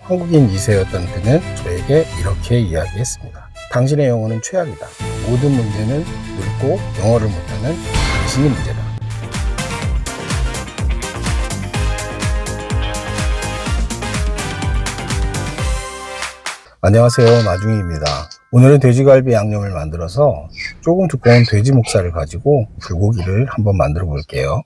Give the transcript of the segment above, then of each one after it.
한국인 2세였던 그는 저에게 이렇게 이야기했습니다. 당신의 영어는 최악이다. 모든 문제는 늙고 영어를 못하는 당신이 문제다. 안녕하세요, 나중이입니다. 오늘은 돼지갈비 양념을 만들어서 조금 두꺼운 돼지 목살을 가지고 불고기를 한번 만들어 볼게요.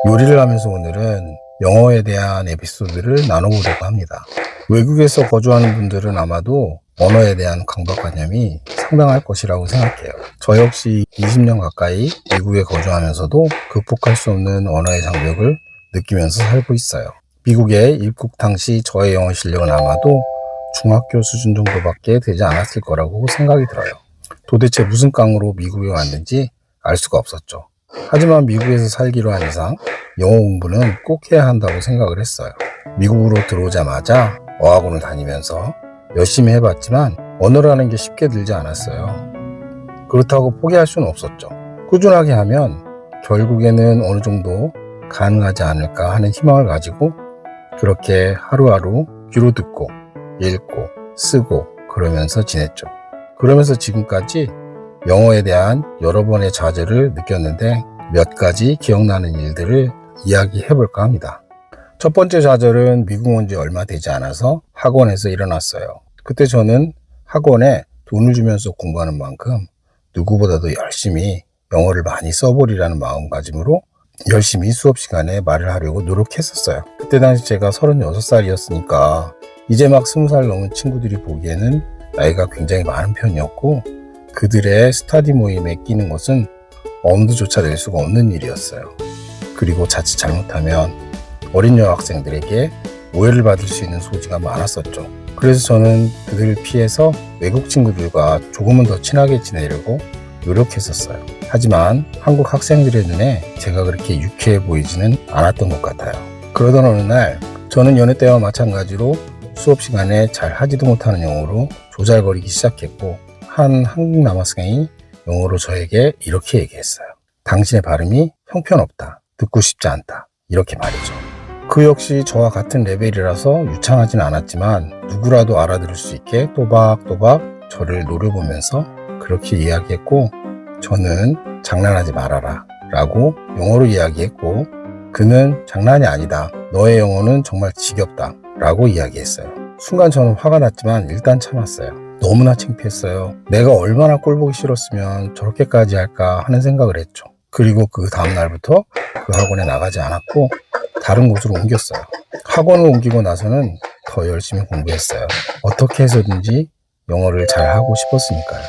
요리를 하면서 오늘은 영어에 대한 에피소드를 나눠보려고 합니다. 외국에서 거주하는 분들은 아마도 언어에 대한 강박관념이 상당할 것이라고 생각해요. 저 역시 20년 가까이 미국에 거주하면서도 극복할 수 없는 언어의 장벽을 느끼면서 살고 있어요. 미국에 입국 당시 저의 영어 실력은 아마도 중학교 수준 정도밖에 되지 않았을 거라고 생각이 들어요. 도대체 무슨 깡으로 미국에 왔는지 알 수가 없었죠. 하지만 미국에서 살기로 한 이상 영어 공부는 꼭 해야 한다고 생각을 했어요. 미국으로 들어오자마자 어학원을 다니면서 열심히 해봤지만 언어라는 게 쉽게 들지 않았어요. 그렇다고 포기할 수는 없었죠. 꾸준하게 하면 결국에는 어느 정도 가능하지 않을까 하는 희망을 가지고 그렇게 하루하루 귀로 듣고 읽고 쓰고 그러면서 지냈죠. 그러면서 지금까지 영어에 대한 여러 번의 좌절을 느꼈는데 몇 가지 기억나는 일들을 이야기해 볼까 합니다. 첫 번째 좌절은 미국 온 지 얼마 되지 않아서 학원에서 일어났어요. 그때 저는 학원에 돈을 주면서 공부하는 만큼 누구보다도 열심히 영어를 많이 써보리라는 마음가짐으로 열심히 수업 시간에 말을 하려고 노력했었어요. 그때 당시 제가 36살이었으니까 이제 막 20살 넘은 친구들이 보기에는 나이가 굉장히 많은 편이었고 그들의 스터디 모임에 끼는 것은 엄두조차 낼 수가 없는 일이었어요. 그리고 자칫 잘못하면 어린 여학생들에게 오해를 받을 수 있는 소지가 많았었죠. 그래서 저는 그들을 피해서 외국 친구들과 조금은 더 친하게 지내려고 노력했었어요. 하지만 한국 학생들의 눈에 제가 그렇게 유쾌해 보이지는 않았던 것 같아요. 그러던 어느 날 저는 여느 때와 마찬가지로 수업 시간에 잘 하지도 못하는 영어로 조잘거리기 시작했고 한 한국 남학생이 영어로 저에게 이렇게 얘기했어요. 당신의 발음이 형편없다. 듣고 싶지 않다. 이렇게 말이죠. 그 역시 저와 같은 레벨이라서 유창하진 않았지만 누구라도 알아들을 수 있게 또박또박 저를 노려보면서 그렇게 이야기했고 저는 장난하지 말아라 라고 영어로 이야기했고 그는 장난이 아니다. 너의 영어는 정말 지겹다 라고 이야기했어요. 순간 저는 화가 났지만 일단 참았어요. 너무나 창피했어요. 내가 얼마나 꼴보기 싫었으면 저렇게까지 할까 하는 생각을 했죠. 그리고 그 다음날부터 그 학원에 나가지 않았고 다른 곳으로 옮겼어요. 학원을 옮기고 나서는 더 열심히 공부했어요. 어떻게 해서든지 영어를 잘하고 싶었으니까요.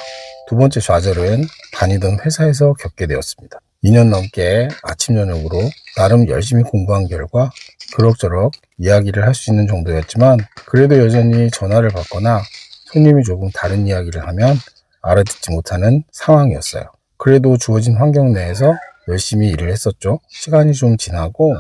두 번째 좌절은 다니던 회사에서 겪게 되었습니다. 2년 넘게 아침 저녁으로 나름 열심히 공부한 결과 그럭저럭 이야기를 할 수 있는 정도였지만 그래도 여전히 전화를 받거나 손님이 조금 다른 이야기를 하면 알아듣지 못하는 상황이었어요. 그래도 주어진 환경 내에서 열심히 일을 했었죠. 시간이 좀 지나고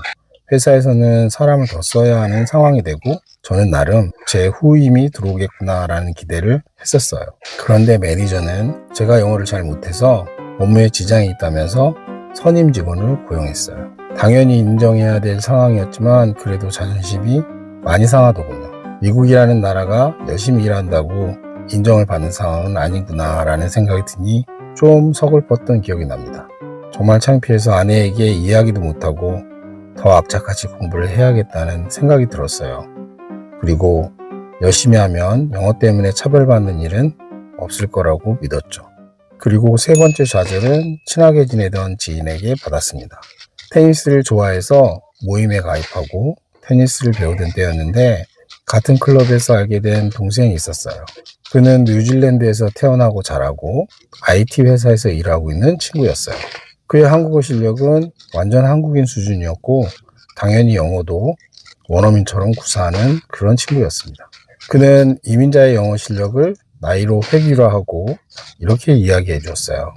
회사에서는 사람을 더 써야 하는 상황이 되고 저는 나름 제 후임이 들어오겠구나라는 기대를 했었어요. 그런데 매니저는 제가 영어를 잘 못해서 업무에 지장이 있다면서 선임 직원을 고용했어요. 당연히 인정해야 될 상황이었지만 그래도 자존심이 많이 상하더군요. 미국이라는 나라가 열심히 일한다고 인정을 받는 상황은 아니구나 라는 생각이 드니 좀 서글펐던 기억이 납니다. 정말 창피해서 아내에게 이야기도 못하고 더 악착같이 공부를 해야겠다는 생각이 들었어요. 그리고 열심히 하면 영어 때문에 차별받는 일은 없을 거라고 믿었죠. 그리고 세 번째 좌절은 친하게 지내던 지인에게 받았습니다. 테니스를 좋아해서 모임에 가입하고 테니스를 배우던 때였는데 같은 클럽에서 알게 된 동생이 있었어요. 그는 뉴질랜드에서 태어나고 자라고 IT 회사에서 일하고 있는 친구였어요. 그의 한국어 실력은 완전 한국인 수준이었고 당연히 영어도 원어민처럼 구사하는 그런 친구였습니다. 그는 이민자의 영어 실력을 나이로 획일화하고 이렇게 이야기해 줬어요.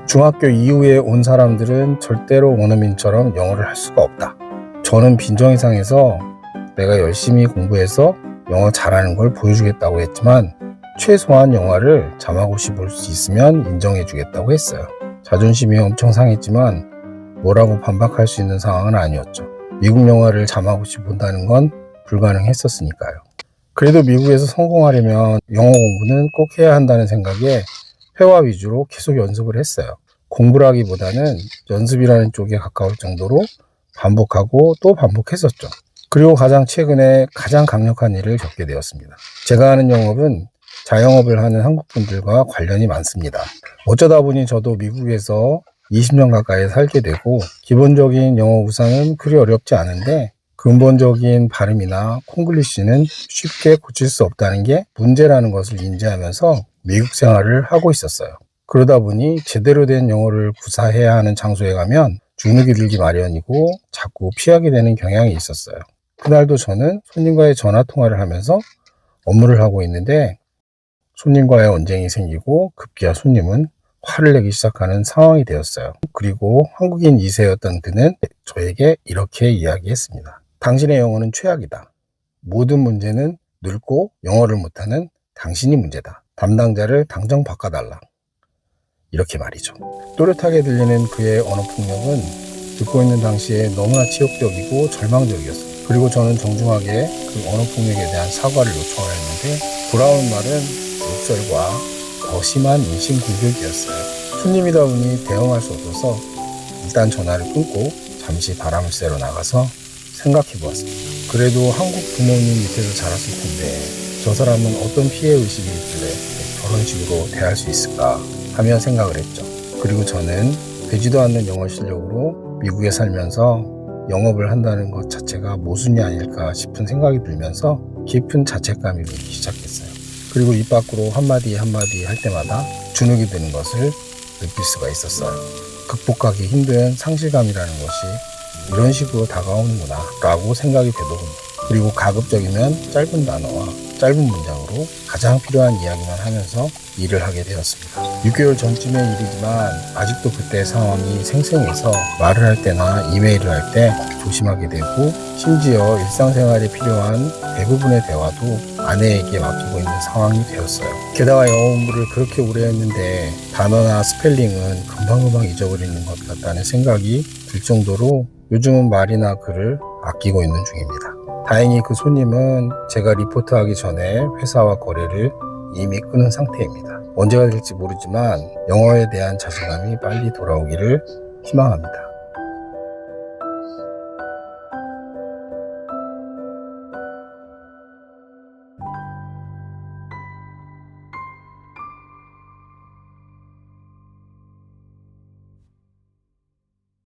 중학교 이후에 온 사람들은 절대로 원어민처럼 영어를 할 수가 없다. 저는 빈정이상해서 내가 열심히 공부해서 영어 잘하는 걸 보여주겠다고 했지만 최소한 영화를 자막없이 볼 수 있으면 인정해 주겠다고 했어요. 자존심이 엄청 상했지만 뭐라고 반박할 수 있는 상황은 아니었죠. 미국 영화를 자막 없이 본다는 건 불가능했었으니까요. 그래도 미국에서 성공하려면 영어 공부는 꼭 해야 한다는 생각에 회화 위주로 계속 연습을 했어요. 공부라기보다는 연습이라는 쪽에 가까울 정도로 반복하고 또 반복했었죠. 그리고 가장 최근에 가장 강력한 일을 겪게 되었습니다. 제가 하는 영업은 자영업을 하는 한국 분들과 관련이 많습니다. 어쩌다 보니 저도 미국에서 20년 가까이 살게 되고 기본적인 영어 구사는 그리 어렵지 않은데 근본적인 발음이나 콩글리시는 쉽게 고칠 수 없다는 게 문제라는 것을 인지하면서 미국 생활을 하고 있었어요. 그러다 보니 제대로 된 영어를 구사해야 하는 장소에 가면 주눅이 들기 마련이고 자꾸 피하게 되는 경향이 있었어요. 그날도 저는 손님과의 전화 통화를 하면서 업무를 하고 있는데 손님과의 언쟁이 생기고 급기야 손님은 화를 내기 시작하는 상황이 되었어요. 그리고 한국인 2세였던 그는 저에게 이렇게 이야기했습니다. 당신의 영어는 최악이다. 모든 문제는 늙고 영어를 못하는 당신이 문제다. 담당자를 당장 바꿔달라. 이렇게 말이죠. 또렷하게 들리는 그의 언어 폭력은 듣고 있는 당시에 너무나 치욕적이고 절망적이었어요. 그리고 저는 정중하게 그 언어 폭력에 대한 사과를 요청을 했는데 돌아온 말은 욕설과 더 심한 인신공격이었어요. 손님이다 보니 대응할 수 없어서 일단 전화를 끊고 잠시 바람을 쐬러 나가서 생각해 보았습니다. 그래도 한국 부모님 밑에서 자랐을 텐데 저 사람은 어떤 피해 의식이 있길래 저런 식으로 대할 수 있을까 하며 생각을 했죠. 그리고 저는 되지도 않는 영어 실력으로 미국에 살면서 영업을 한다는 것 자체가 모순이 아닐까 싶은 생각이 들면서 깊은 자책감이 들기 시작했어요. 그리고 입 밖으로 한마디 한마디 할 때마다 주눅이 드는 것을 느낄 수가 있었어요. 극복하기 힘든 상실감이라는 것이 이런 식으로 다가오는구나 라고 생각이 되더군요. 그리고 가급적이면 짧은 단어와 짧은 문장으로 가장 필요한 이야기만 하면서 일을 하게 되었습니다. 6개월 전쯤의 일이지만 아직도 그때 상황이 생생해서 말을 할 때나 이메일을 할 때 조심하게 되고 심지어 일상생활에 필요한 대부분의 대화도 아내에게 맡기고 있는 상황이 되었어요. 게다가 영어 공부를 그렇게 오래 했는데 단어나 스펠링은 금방금방 잊어버리는 것 같다는 생각이 들 정도로 요즘은 말이나 글을 아끼고 있는 중입니다. 다행히 그 손님은 제가 리포트하기 전에 회사와 거래를 이미 끊은 상태입니다. 언제가 될지 모르지만 영어에 대한 자신감이 빨리 돌아오기를 희망합니다.